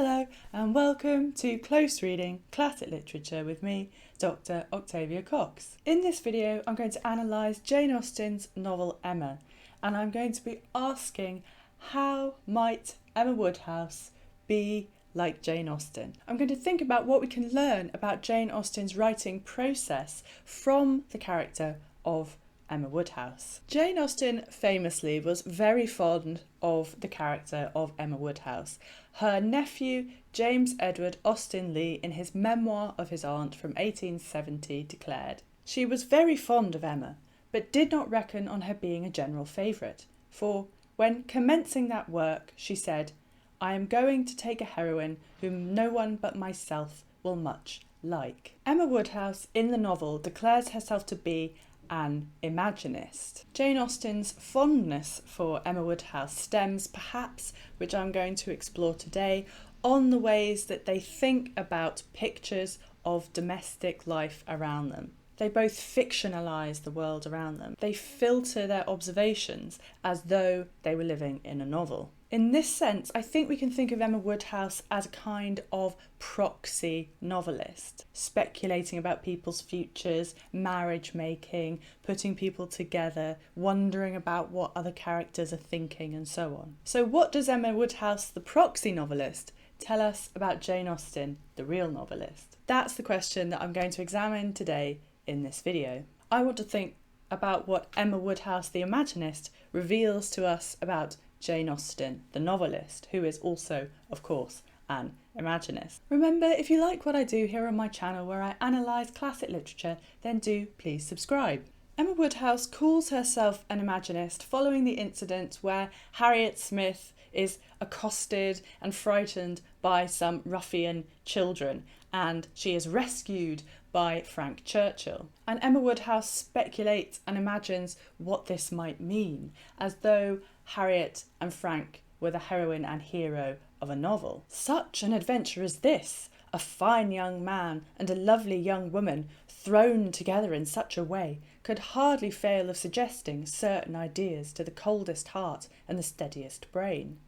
Hello and welcome to Close Reading Classic Literature with me, Dr. Octavia Cox. In this video I'm going to analyse Jane Austen's novel Emma, and I'm going to be asking how might Emma Woodhouse be like Jane Austen. I'm going to think about what we can learn about Jane Austen's writing process from the character of Emma Woodhouse. Jane Austen famously was very fond of the character of Emma Woodhouse. Her nephew, James Edward Austen Leigh, in his memoir of his aunt from 1870, declared, "She was very fond of Emma, but did not reckon on her being a general favourite, for, when commencing that work, she said, I am going to take a heroine whom no one but myself will much like." Emma Woodhouse in the novel declares herself to be an imaginist. Jane Austen's fondness for Emma Woodhouse stems perhaps, which I'm going to explore today, on the ways that they think about pictures of domestic life around them. They both fictionalise the world around them. They filter their observations as though they were living in a novel. In this sense, I think we can think of Emma Woodhouse as a kind of proxy novelist, speculating about people's futures, marriage making, putting people together, wondering about what other characters are thinking, and so on. So what does Emma Woodhouse, the proxy novelist, tell us about Jane Austen, the real novelist? That's the question that I'm going to examine today in this video. I want to think about what Emma Woodhouse, the imaginist, reveals to us about Jane Austen, the novelist, who is also, of course, an imaginist. Remember, if you like what I do here on my channel where I analyse classic literature, then do please subscribe. Emma Woodhouse calls herself an imaginist following the incident where Harriet Smith is accosted and frightened by some ruffian children, and she is rescued by Frank Churchill. And Emma Woodhouse speculates and imagines what this might mean, as though Harriet and Frank were the heroine and hero of a novel. Such an adventure as this, a fine young man and a lovely young woman thrown together in such a way, could hardly fail of suggesting certain ideas to the coldest heart and the steadiest brain.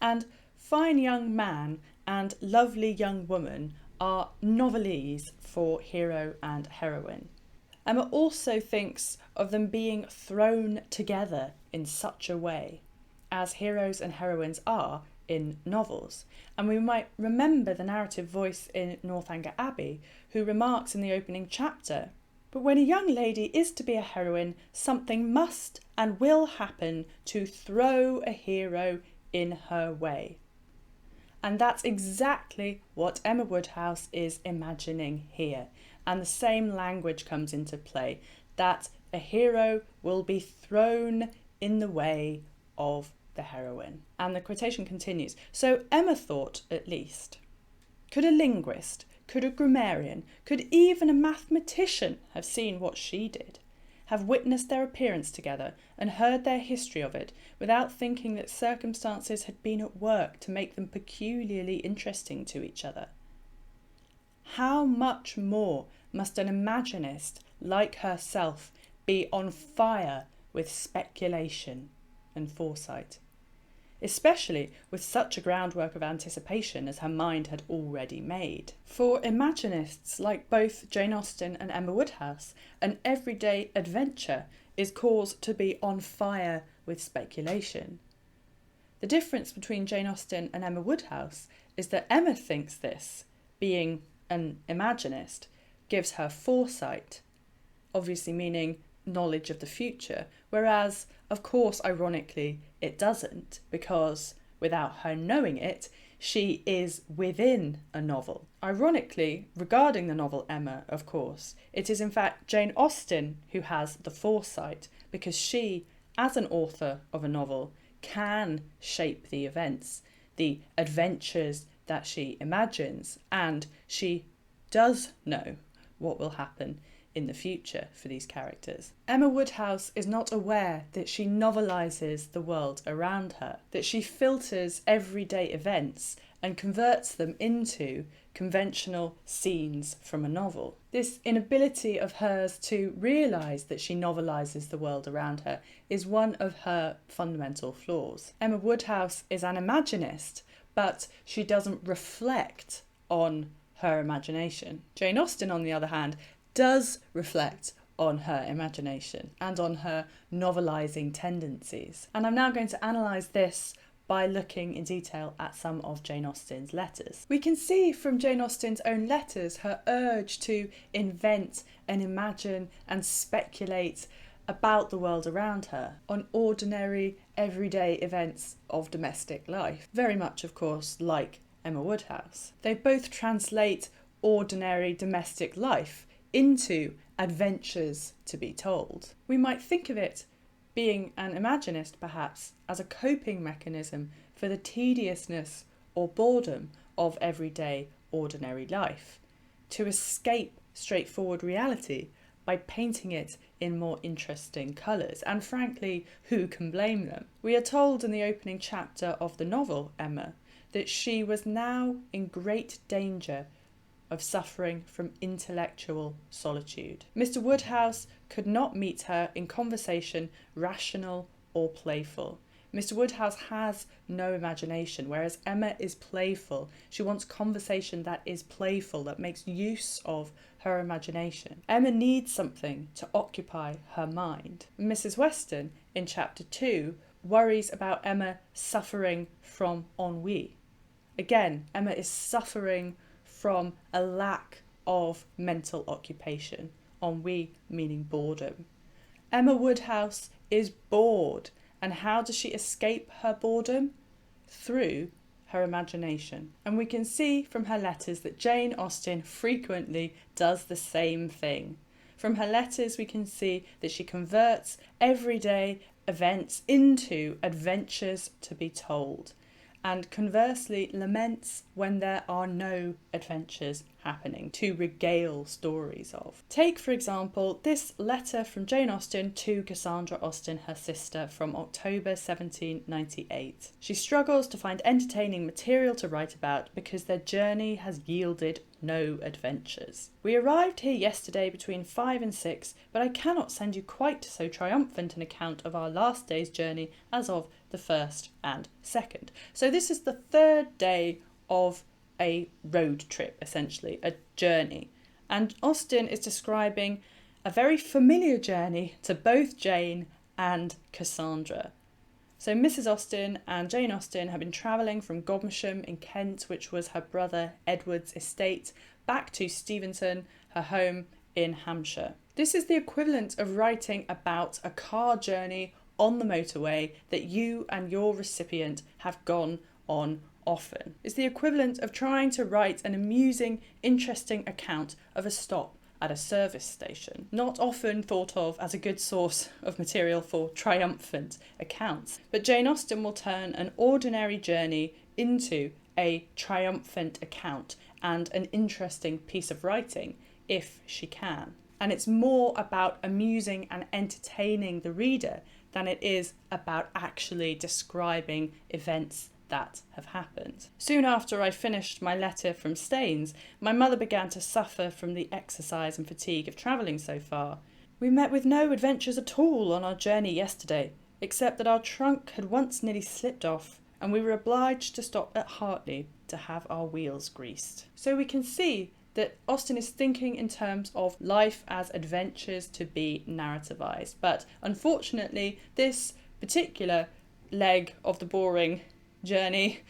And fine young man and lovely young woman are novelese for hero and heroine. Emma also thinks of them being thrown together in such a way, as heroes and heroines are in novels. And we might remember the narrative voice in Northanger Abbey, who remarks in the opening chapter, "But when a young lady is to be a heroine, something must and will happen to throw a hero in her way." And that's exactly what Emma Woodhouse is imagining here. And the same language comes into play, that a hero will be thrown in the way of the heroine. And the quotation continues, "So Emma thought, at least. Could a linguist, could a grammarian, could even a mathematician have seen what she did, have witnessed their appearance together and heard their history of it, without thinking that circumstances had been at work to make them peculiarly interesting to each other? How much more must an imaginist like herself be on fire with speculation and foresight, especially with such a groundwork of anticipation as her mind had already made? For imaginists like both Jane Austen and Emma Woodhouse, an everyday adventure is cause to be on fire with speculation. The difference between Jane Austen and Emma Woodhouse is that Emma thinks this, being an imaginist, gives her foresight, obviously meaning knowledge of the future, whereas, of course, ironically, it doesn't, because without her knowing it, she is within a novel. Ironically, regarding the novel Emma, of course, it is in fact Jane Austen who has the foresight, because she, as an author of a novel, can shape the events, the adventures that she imagines, and she does know what will happen in the future for these characters. Emma Woodhouse is not aware that she novelises the world around her, that she filters everyday events and converts them into conventional scenes from a novel. This inability of hers to realise that she novelises the world around her is one of her fundamental flaws. Emma Woodhouse is an imaginist, but she doesn't reflect on her imagination. Jane Austen, on the other hand, does reflect on her imagination and on her novelising tendencies. And I'm now going to analyse this by looking in detail at some of Jane Austen's letters. We can see from Jane Austen's own letters her urge to invent and imagine and speculate about the world around her on ordinary, everyday events of domestic life. Very much, of course, like Emma Woodhouse. They both translate ordinary domestic life into adventures to be told. We might think of it, being an imaginist perhaps, as a coping mechanism for the tediousness or boredom of everyday ordinary life, to escape straightforward reality by painting it in more interesting colours, and frankly, who can blame them? We are told in the opening chapter of the novel Emma that she was now in great danger of suffering from intellectual solitude. Mr. Woodhouse could not meet her in conversation, rational or playful. Mr. Woodhouse has no imagination, whereas Emma is playful. She wants conversation that is playful, that makes use of her imagination. Emma needs something to occupy her mind. Mrs. Weston, in chapter 2, worries about Emma suffering from ennui. Again, Emma is suffering from a lack of mental occupation, ennui meaning boredom. Emma Woodhouse is bored, and how does she escape her boredom? Through her imagination. And we can see from her letters that Jane Austen frequently does the same thing. From her letters we can see that she converts everyday events into adventures to be told, and conversely laments when there are no adventures happening to regale stories of. Take, for example, this letter from Jane Austen to Cassandra Austen, her sister, from October 1798. She struggles to find entertaining material to write about because their journey has yielded no adventures. We arrived here yesterday between 5 and 6, but I cannot send you quite so triumphant an account of our last day's journey as of the 1st and 2nd. So this is the 3rd day of a road trip, essentially, a journey. And Austen is describing a very familiar journey to both Jane and Cassandra. So Mrs. Austen and Jane Austen have been travelling from Godmersham in Kent, which was her brother Edward's estate, back to Steventon, her home in Hampshire. This is the equivalent of writing about a car journey on the motorway that you and your recipient have gone on often. It's the equivalent of trying to write an amusing, interesting account of a stop at a service station, not often thought of as a good source of material for triumphant accounts. But Jane Austen will turn an ordinary journey into a triumphant account and an interesting piece of writing, if she can. And it's more about amusing and entertaining the reader than it is about actually describing events that have happened. Soon after I finished my letter from Staines, my mother began to suffer from the exercise and fatigue of travelling so far. We met with no adventures at all on our journey yesterday, except that our trunk had once nearly slipped off, and we were obliged to stop at Hartley to have our wheels greased. So we can see that Austen is thinking in terms of life as adventures to be narrativized. But unfortunately, this particular leg of the boring journey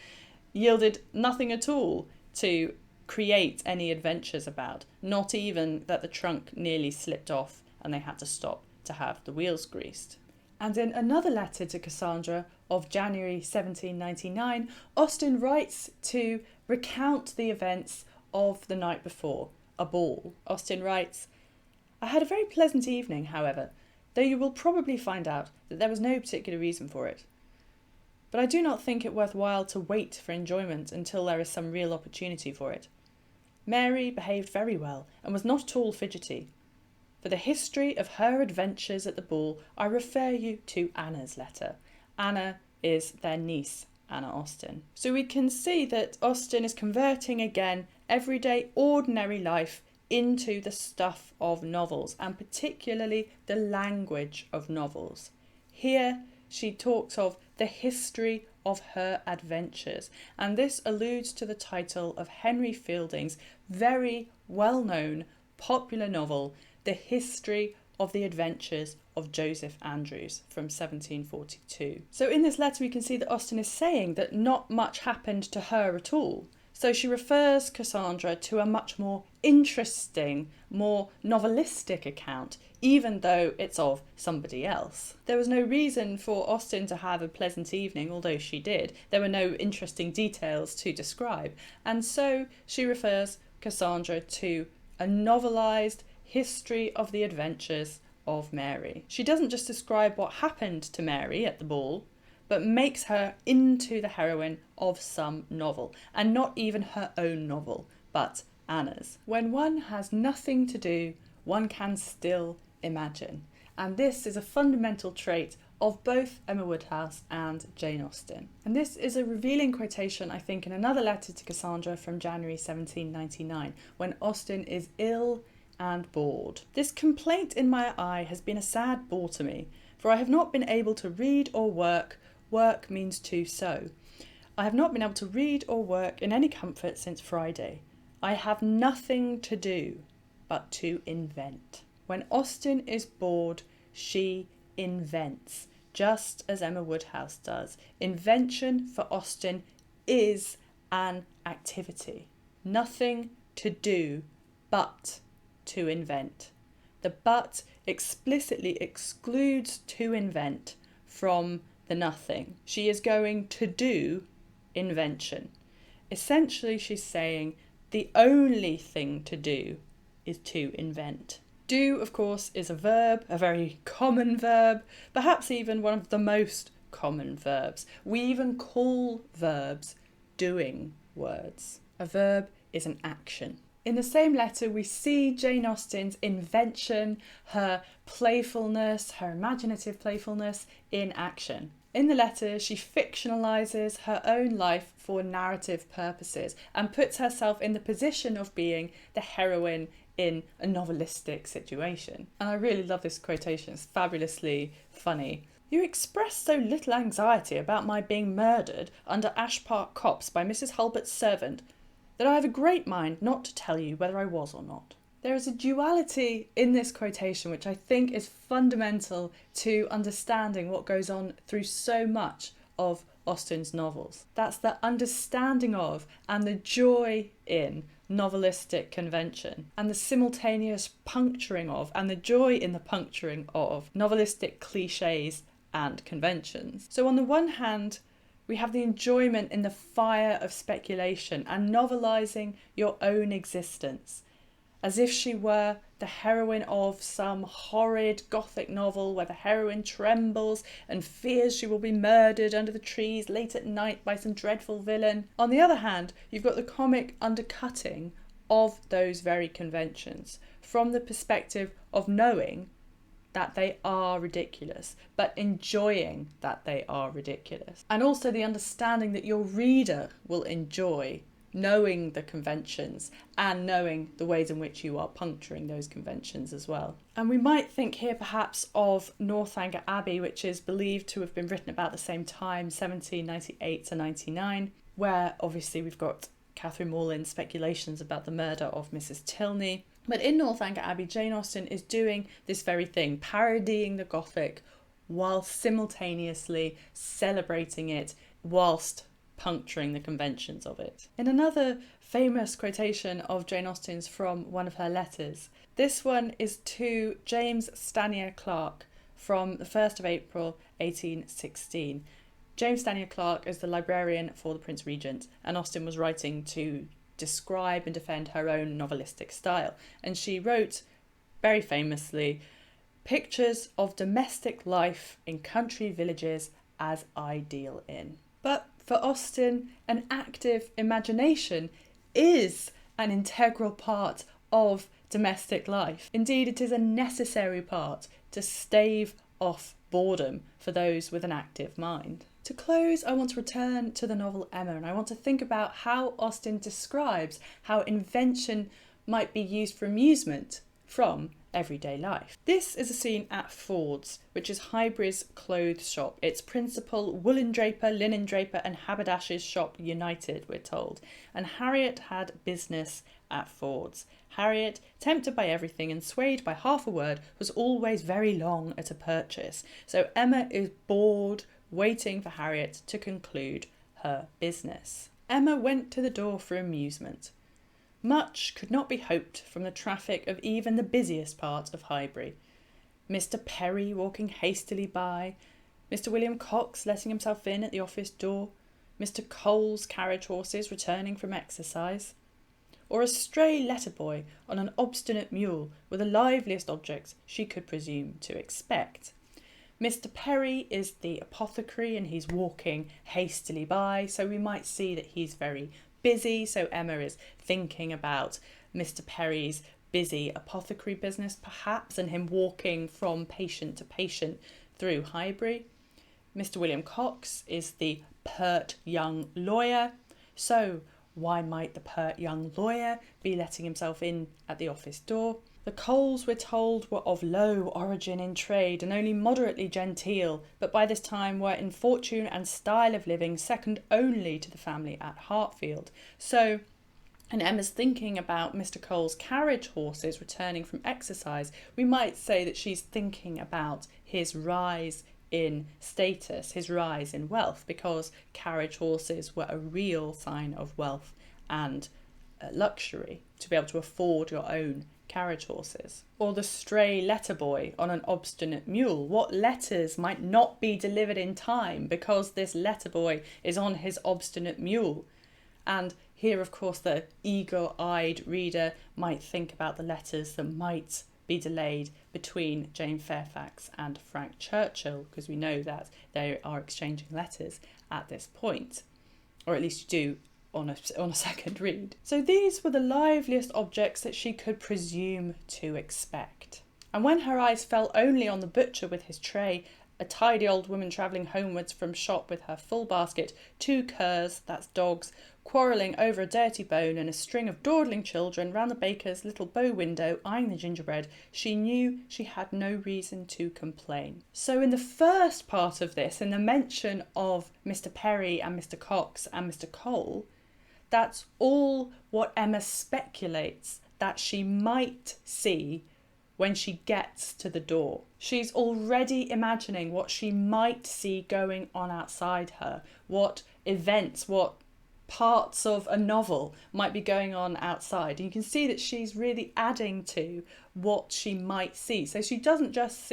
yielded nothing at all to create any adventures about, not even that the trunk nearly slipped off and they had to stop to have the wheels greased. And in another letter to Cassandra of January 1799, Austen writes to recount the events of the night before, a ball. Austen writes, "I had a very pleasant evening, however, though you will probably find out that there was no particular reason for it. But I do not think it worthwhile to wait for enjoyment until there is some real opportunity for it. Mary behaved very well and was not at all fidgety. For the history of her adventures at the ball, I refer you to Anna's letter." Anna is their niece, Anna Austen. So we can see that Austen is converting again everyday, ordinary life into the stuff of novels, and particularly the language of novels. Here she talks of the history of her adventures. And this alludes to the title of Henry Fielding's very well-known popular novel, The History of the Adventures of Joseph Andrews from 1742. So in this letter we can see that Austen is saying that not much happened to her at all. So she refers Cassandra to a much more interesting, more novelistic account, even though it's of somebody else. There was no reason for Austen to have a pleasant evening, although she did. There were no interesting details to describe. And so she refers Cassandra to a novelised history of the adventures of Mary. She doesn't just describe what happened to Mary at the ball, but makes her into the heroine of some novel, and not even her own novel, but Anna's. When one has nothing to do, one can still imagine. And this is a fundamental trait of both Emma Woodhouse and Jane Austen. And this is a revealing quotation, I think, in another letter to Cassandra from January 1799, when Austen is ill and bored. This complaint in my eye has been a sad bore to me, for I have not been able to read or work. Work means to sew. I have not been able to read or work in any comfort since Friday. I have nothing to do but to invent. When Austen is bored, she invents, just as Emma Woodhouse does. Invention for Austen is an activity. Nothing to do but to invent. The but explicitly excludes to invent from the nothing. She is going to do invention. Essentially, she's saying the only thing to do is to invent. Do, of course, is a verb, a very common verb, perhaps even one of the most common verbs. We even call verbs doing words. A verb is an action. In the same letter, we see Jane Austen's invention, her playfulness, her imaginative playfulness in action. In the letter, she fictionalises her own life for narrative purposes and puts herself in the position of being the heroine in a novelistic situation. And I really love this quotation, it's fabulously funny. You express so little anxiety about my being murdered under Ash Park Copse by Mrs. Hulbert's servant that I have a great mind not to tell you whether I was or not. There is a duality in this quotation which I think is fundamental to understanding what goes on through so much of Austen's novels. That's the understanding of and the joy in novelistic convention, and the simultaneous puncturing of and the joy in the puncturing of novelistic cliches and conventions. So on the one hand, we have the enjoyment in the fire of speculation and novelising your own existence, as if she were the heroine of some horrid Gothic novel where the heroine trembles and fears she will be murdered under the trees late at night by some dreadful villain. On the other hand, you've got the comic undercutting of those very conventions from the perspective of knowing that they are ridiculous, but enjoying that they are ridiculous. And also the understanding that your reader will enjoy knowing the conventions and knowing the ways in which you are puncturing those conventions as well. And we might think here perhaps of Northanger Abbey, which is believed to have been written about the same time, 1798 to 99, where obviously we've got Catherine Morland's speculations about the murder of Mrs. Tilney. But in Northanger Abbey, Jane Austen is doing this very thing, parodying the Gothic while simultaneously celebrating it whilst puncturing the conventions of it. In another famous quotation of Jane Austen's from one of her letters, this one is to James Stanier Clark from the 1st of April 1816. James Stanier Clark is the librarian for the Prince Regent, and Austen was writing to describe and defend her own novelistic style. And she wrote, very famously, pictures of domestic life in country villages as ideal in. But for Austen, an active imagination is an integral part of domestic life. Indeed, it is a necessary part to stave off boredom for those with an active mind. To close, I want to return to the novel Emma, and I want to think about how Austen describes how invention might be used for amusement from everyday life. This is a scene at Ford's, which is Highbury's clothes shop. Its principal woolen draper, linen draper and haberdasher's shop united, we're told. And Harriet had business at Ford's. Harriet, tempted by everything and swayed by half a word, was always very long at a purchase. So Emma is bored, waiting for Harriet to conclude her business. Emma went to the door for amusement. Much could not be hoped from the traffic of even the busiest part of Highbury. Mr. Perry walking hastily by, Mr. William Cox letting himself in at the office door, Mr. Cole's carriage horses returning from exercise, or a stray letter boy on an obstinate mule were the liveliest objects she could presume to expect. Mr. Perry is the apothecary and he's walking hastily by, so we might see that he's very busy, so Emma is thinking about Mr. Perry's busy apothecary business perhaps, and him walking from patient to patient through Highbury. Mr. William Cox is the pert young lawyer, so why might the pert young lawyer be letting himself in at the office door? The Coles, we're told, were of low origin in trade and only moderately genteel, but by this time were in fortune and style of living second only to the family at Hartfield. So, and Emma's thinking about Mr. Cole's carriage horses returning from exercise, we might say that she's thinking about his rise in status, his rise in wealth, because carriage horses were a real sign of wealth and luxury, to be able to afford your own carriage horses. Or the stray letter boy on an obstinate mule. What letters might not be delivered in time because this letter boy is on his obstinate mule? And here, of course, the eagle-eyed reader might think about the letters that might be delayed between Jane Fairfax and Frank Churchill, because we know that they are exchanging letters at this point, or at least you do on a second read. So these were the liveliest objects that she could presume to expect. And when her eyes fell only on the butcher with his tray, a tidy old woman travelling homewards from shop with her full basket, two curs, that's dogs, quarrelling over a dirty bone, and a string of dawdling children round the baker's little bow window eyeing the gingerbread, she knew she had no reason to complain. So in the first part of this, in the mention of Mr. Perry and Mr. Cox and Mr. Cole, that's all what Emma speculates that she might see when she gets to the door. She's already imagining what she might see going on outside her, what events, what parts of a novel might be going on outside. And you can see that she's really adding to what she might see. So she doesn't just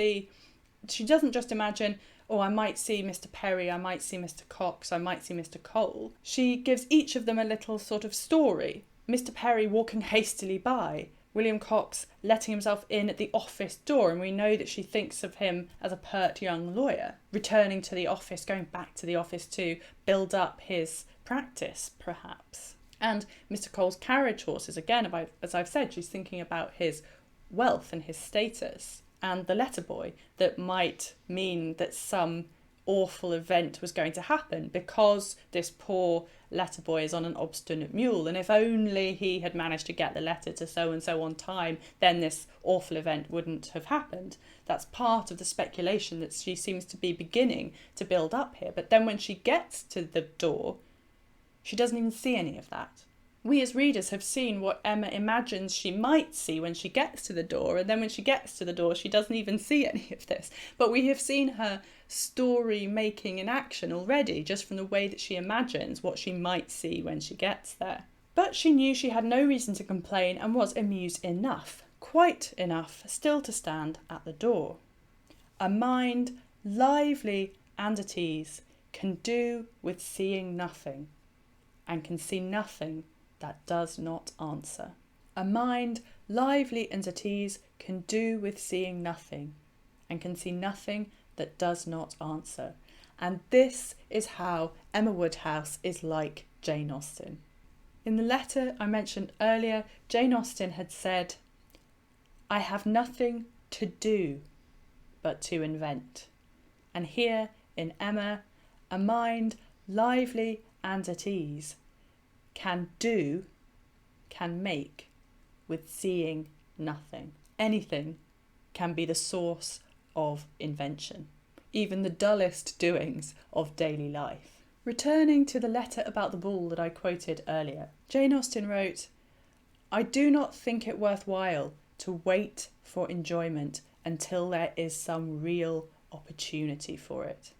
imagine, oh, I might see Mr. Perry, I might see Mr. Cox, I might see Mr. Cole. She gives each of them a little sort of story. Mr. Perry walking hastily by, William Cox letting himself in at the office door, and we know that she thinks of him as a pert young lawyer, returning to the office, going back to the office to build up his practice, perhaps. And Mr. Cole's carriage horses, again, as I've said, she's thinking about his wealth and his status. And the letter boy, that might mean that some awful event was going to happen because this poor letter boy is on an obstinate mule, and if only he had managed to get the letter to so-and-so on time, then this awful event wouldn't have happened. That's part of the speculation that she seems to be beginning to build up here. But then when she gets to the door, she doesn't even see any of that. We as readers have seen what Emma imagines she might see when she gets to the door, and then when she gets to the door she doesn't even see any of this. But we have seen her story making in action already, just from the way that she imagines what she might see when she gets there. But she knew she had no reason to complain and was amused enough, quite enough, still to stand at the door. A mind lively and at ease can do with seeing nothing, and can see nothing that does not answer. A mind lively and at ease can do with seeing nothing, and can see nothing that does not answer. And this is how Emma Woodhouse is like Jane Austen. In the letter I mentioned earlier, Jane Austen had said, "I have nothing to do but to invent." And here in Emma, a mind lively and at ease can make with seeing nothing. Anything can be the source of invention, even the dullest doings of daily life. Returning to the letter about the ball that I quoted earlier, Jane Austen wrote, "I do not think it worthwhile to wait for enjoyment until there is some real opportunity for it."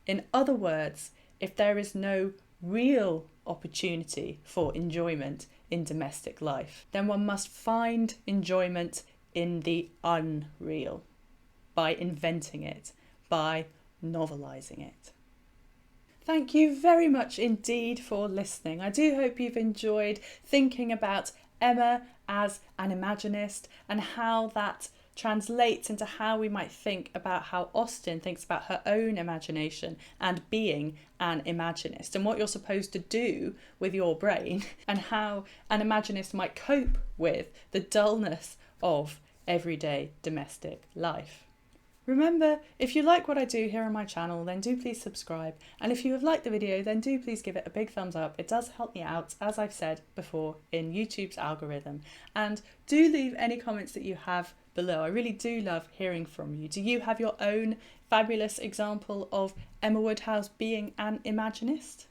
In other words, if there is no real opportunity for enjoyment in domestic life, then one must find enjoyment in the unreal, by inventing it, by novelising it. Thank you very much indeed for listening. I do hope you've enjoyed thinking about Emma as an imaginist and how that translates into how we might think about how Austen thinks about her own imagination and being an imaginist, and what you're supposed to do with your brain and how an imaginist might cope with the dullness of everyday domestic life. Remember, if you like what I do here on my channel, then do please subscribe, and if you have liked the video, then do please give it a big thumbs up. It does help me out, as I've said before, in YouTube's algorithm. And do leave any comments that you have below. I really do love hearing from you. Do you have your own fabulous example of Emma Woodhouse being an imaginist?